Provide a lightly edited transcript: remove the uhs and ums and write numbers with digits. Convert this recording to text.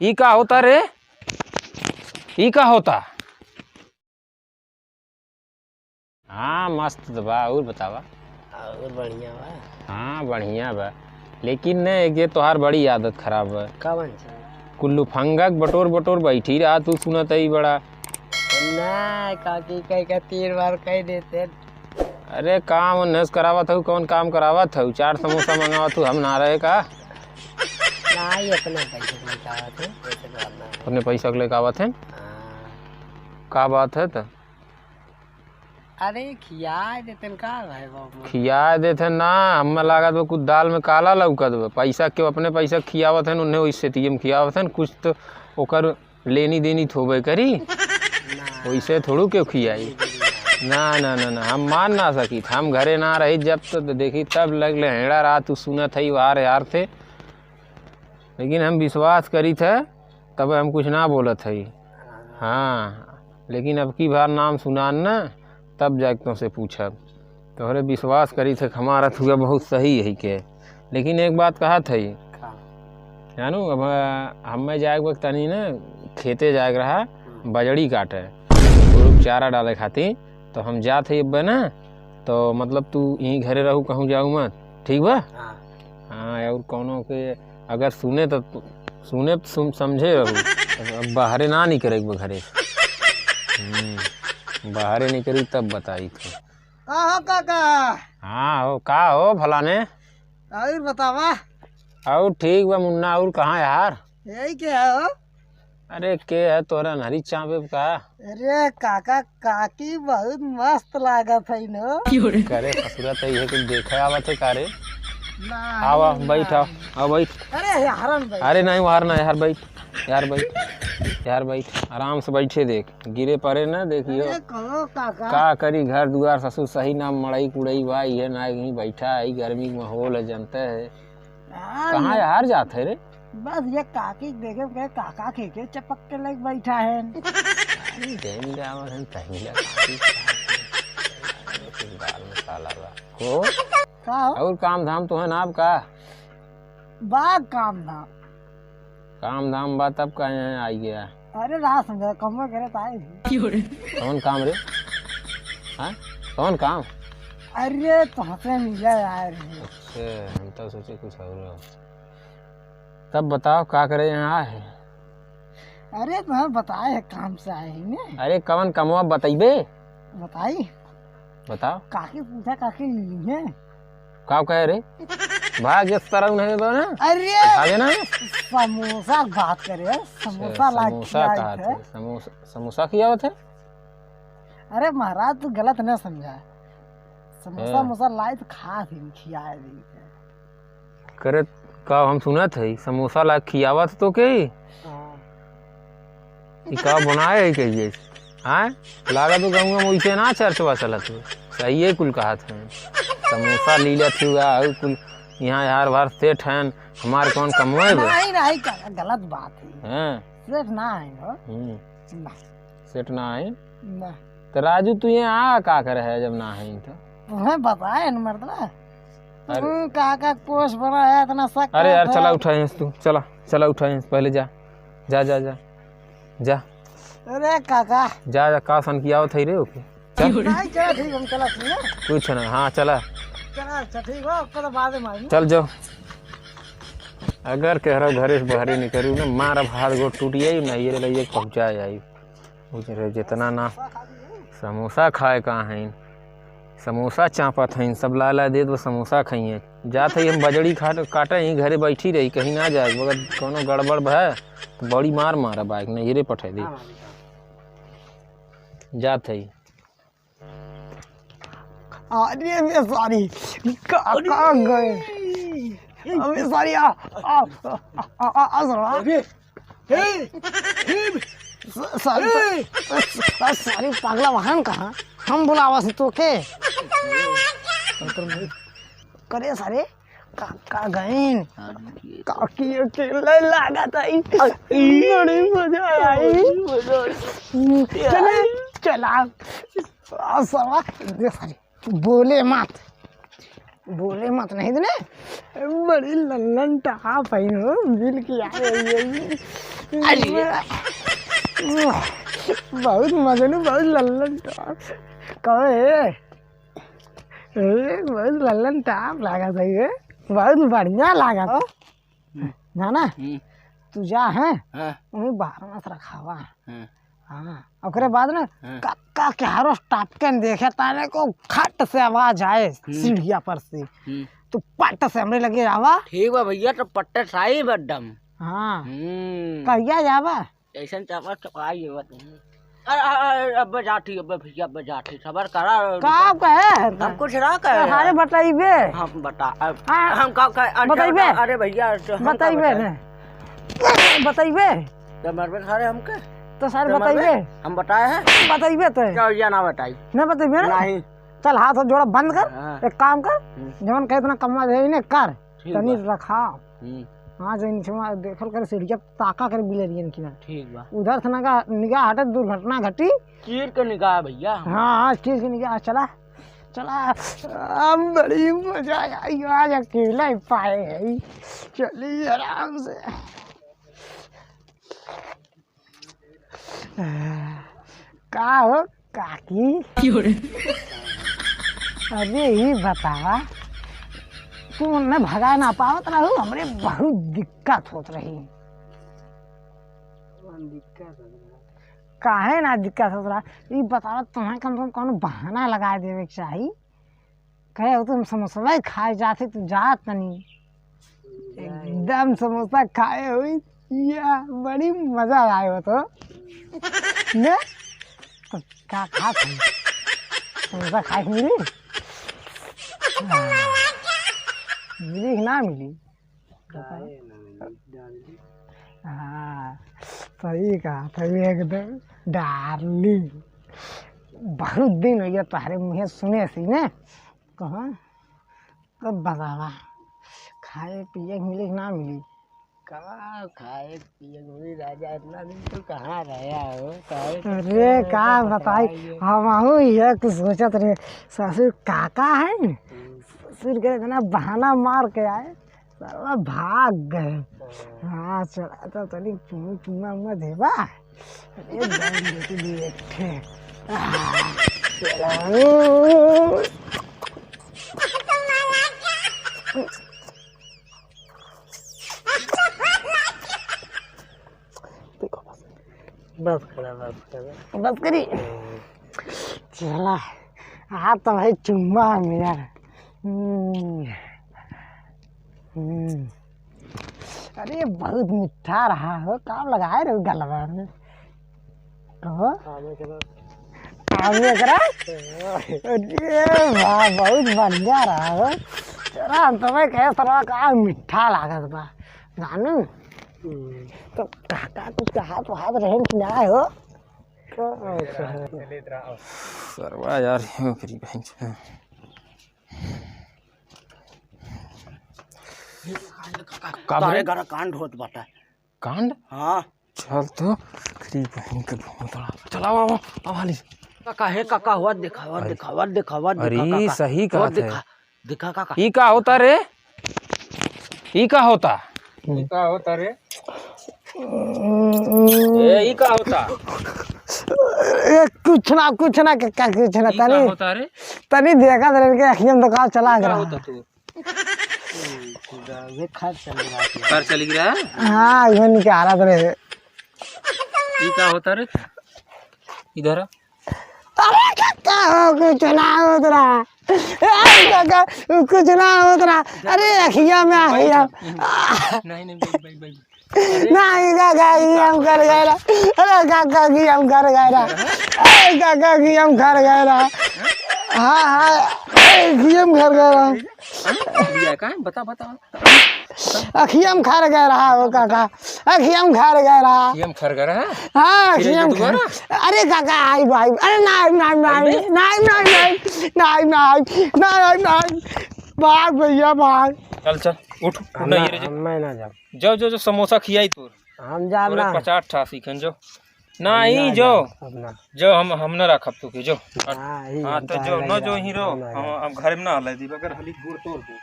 ई का होता रे? ई का होता? हाँ मस्त बा। और बतावा। और बढ़िया बा। हाँ बढ़िया बा, लेकिन न ये तोहार बड़ी आदत खराब बा। कवन कुल्लू फंगक बटोर बटोर बैठी रहा तू, सुनत ही बड़ा ना काकी कई का 3 बार कह देते। अरे काम नस करावत हूँ, कौन काम करावत हूँ? 4 समोसा मंगावत हूँ, हम ना रहे का? ना ही अपने पैसे निकाला थे, पैसे डालना है। अपने पैसा के लेके आवत है? हाँ। का बात है? तो अरे खिया देते का भाई बाबू। खिया देते ना, हमें लागत बा कुछ दाल में काला लौकत बा। पैसा क्यों अपने पैसा खियावत है? उन्हें वैसे टीएम खियावत है, कुछ तो ओकर लेनी देनी थोबे करी। वैसे थोड़ू क्यों खियाई? ना ना ना ना, हम मान ना सकी। हम घरे ना रही जब तो देखी तब लगले हेड़ा रहा तू सुनत है वार यार थे, लेकिन हम विश्वास करी थे तब हम कुछ ना बोलत है। हाँ लेकिन अब की बार नाम सुनान ना तब जाके तुमसे पूछब। तोहरे विश्वास करी थे हमारा थुआ बहुत सही है के। लेकिन एक बात कहा था जानू, अब हमें जाए वक्त तनी ना खेते जाए रहा बजड़ी काटे ग्रुप चारा डाले खातिर, तो हम जात है अब ना, तो मतलब तू यहीं घरे रहू, कहूँ जाऊँ मत, ठीक बा? हाँ और कौनों के अगर सुने तो सुने समझे रहू, अब बाहरे ना निकले घरे। बाहरे निकली तब बताई थी। हो काका। हाँ हो का हो फलाने? और बतावा। और ठीक बा मुन्ना। और कहाँ यार? यही क्या है हो? अरे के है तोरा नहरी चाँपे का? अरे काका काकी बहुत मस्त लागत है न। करे ससुरा तो ये कुछ देखा आवत है कारे? आवा बैठ, आओ बैठ। अरे यार अरे नहीं वार ना यार, बैठ यार, बैठ यार, बैठ आराम से बैठे, देख गिरे पड़े ना देखियो। काका का करी, घर दुआर ससुर सही ना मड़ई कुड़ई बा, ये ना यहीं बैठा है, गर्मी का माहौल है जानते है। कहाँ यार जाते है रे? बस ये काकी देखे के काका के चपक के लग बैठा है। और काम धाम तो है ना आपका? बाग काम धाम बात अब कहाँ आई गया? अरे रात समझा कम करे ताए। कौन काम रे? हाँ कौन काम? अरे तुमसे मिला यार। अच्छा हम तो सोचे कुछ और। तब बताओ का करे यहाँ है? अरे तुम्हें बताए है काम से आए हैं। अरे कवन कमवा बताइबे? बताई बताओ। काकी पूछा काकी ली है का कहे रे? भाग इस तरह उन्हें दो ना। अरे भागे ना। समोसा बात करे, समोसा समोसा कहा थे? समोसा किया थे? अरे महाराज तू गलत न समझा। समोसा मोसा लाई तो खा थी, खियाए दी करे का हम सुना थे समोसा ला खियावत तो के का बनाए है कहिए? हाँ लागा तो कहूँगा वैसे ना चर्चवा चलत हो, सही है कुल कहा था। समोसा ली लेत हुआ कुल यहाँ यार बार सेठ हैं हमारे कौन कमवाए? नहीं गलत बात है। सेठ ना है सेठ ना है ना। तो राजू तू यहाँ का करे है जब ना है? तो तुम्हें बताए न मर्दना काका पोष बना है इतना सख्त। अरे यार चला उठाए तू, चला चला उठाए पहले, जा जा जा जा जा। अरे काका जा जा का सन किया थे रे? ओके चल नहीं चला ठीक हम चला कुछ ना। हाँ चला चला ठीक हो तो बाद में चल जाओ। अगर कह रहा घरे से बाहर निकलू ना मारा हाथ गोट टूट जाई ना, ये लिए पहुँचा जाई। जितना ना समोसा खाए कहाँ है, समोसा चापत हैं सब ला दे तो समोसा खाइए। जाते ही हम बजड़ी काटे ही घरे बैठी रही, कहीं ना जाए मगर कोनो गड़बड़ है तो बड़ी मार मारा बाइक ने ये पठा दी। जाते ही अरे मैं सॉरी काका गए मैं सॉरी सॉरी पागला वाहन कहाँ हम बुलावा से तो के करे सारे काका गए काकी अकेले लगा था बड़ी मजा आई। चले चला सारे बोले मत बोले मत नहीं तूने, बड़ी लल्लन टाप है नो, मिल के आए बहुत मजे नु, बहुत लल्लन टाप कहे, बहुत लल्लन टाप लागा सही है, बहुत बढ़िया लागा तो जाना तू जा है उन्हें बाहर मत रखा हुआ। हाँ ओकरे बाद ना काका के हरो टाप के देखे ताने को खट से आवाज आए सीढ़िया पर से, तो पट से हमरे लगे आवा। ठीक बा भैया, तो पट्टे साई बड्डम। हाँ कहिया जावा ऐसा चावल चपाई है अरे अब जाठी, अब भैया अब जाठी, सबर करा। का कहे हम कुछ ना कहे, अरे बताइबे, हम बता हाँ, हम का बताइबे, अरे भैया बताइबे ने बताइबे तो मरबे सारे हमके तो सारे बताइबे, हम बताए हैं बताइबे तो क्या या ना बताई ना बताइबे ना। नहीं चल हाथ और जोड़ा बंद कर, एक काम कर जवन कहे इतना कमा दे ने कर तनी रखा। हाँ जो नीचे देखल कर सीढ़िया ताका कर बिलेरियन की ना। ठीक बा, उधर से ना निगाह हटे, दुर्घटना घटी चीर के निकाह भैया। हाँ चीज की निगाह चला चला, अब बड़ी मजा आई, आज अकेला ही पाए है, चलिए आराम से। का हो काकी, अरे ही बतावा तू न भगा ना पावत रहू, हमरे बहुत दिक्कत होत रही। काहे ना दिक्कत होत रहा, ये बतावा तुम्हें कम से कम कोनो बहाना लगा देवे के चाही। कहे तुम समोसा खाए जाते तो जात तनी एकदम समोसा खाए हुई, या बड़ी मजा आए हो तो ने तो का खा समोसा खाए मिली, मिली कि ना मिली? हाँ सही कहा, सही एकदम डार्लिंग, बहुत दिन हो गया तुम्हारे मुँह सुने सी ने, कहाँ कब बतावा खाए पिए मिली कि ना मिली? कहाँ खाए पिए गोली राजा, इतना दिन तो कहाँ रहा हो? अरे का बताई, हम ये कुछ सोचत रहे, ससुर काका है न, ससुर के इतना बहाना मार के आए, साला भाग गए। हाँ चला तो तनी चुमा उमा देवा, अरे बहन बेटी लिए थे। बस करा बस करी चला, हाँ तो भाई चुम्मा मेरा। अरे बहुत मीठा रहा हो, काम लगाए रहो गलवा में कहो आगे करा। अरे वाह बहुत बढ़िया रहा हो, तेरा तुम्हें कहे तरह का मीठा लागत बा जानू। तो काका कुछ कहा तो हाथ रहन खिलाए हो सरवा यार करी बहन तारे घर कांड होत बाटा। कांड? हाँ चल तो करी बहन के भूतड़ा चलाओ आओ आओ हाली। काका है काका, हुआ दिखावा दिखावा दिखावा। अरे सही कहा दिखा दिखा काका। ई का होता रे, ई का होता, ई का होता रे, ए ई का होता? कुछ ना काका कुछ ना, ई का होता रे? तनी देखा तेरे के अखियम तो का चला गया होता तू ये खाद चल रहा है, कार चली गया। हाँ ये निकाला तेरे। ई का होता रे? इधर अरे काका कुछ ना होत रहा, काका कुछ ना होत रहा। अरे अखिया में आखिया नहीं नहीं भाई नहीं काका की हम कर गए रहा, अरे काका की हम कर गए रहा, अरे काका की हम कर गए रहा। हाँ अखियम घर गए रहा, बता बता अखियम खर गए रहा वो काका, अखियम खर गए रहा। अखियम खर गए रहा? हाँ अखियम खर। अरे काका आई भाई, अरे नहीं भाग भैया भाग। चल चल उठ, नहीं रे मैं ना जाऊँ। जाओ जो समोसा खियाई तू, हम जाना 50-88 खन जो नहीं जो अपना जो हम न रखब तू के जो हाँ हाँ तो जो न जो हीरो हम घर में ना हले दी अगर हली गुड़ तोड़ दे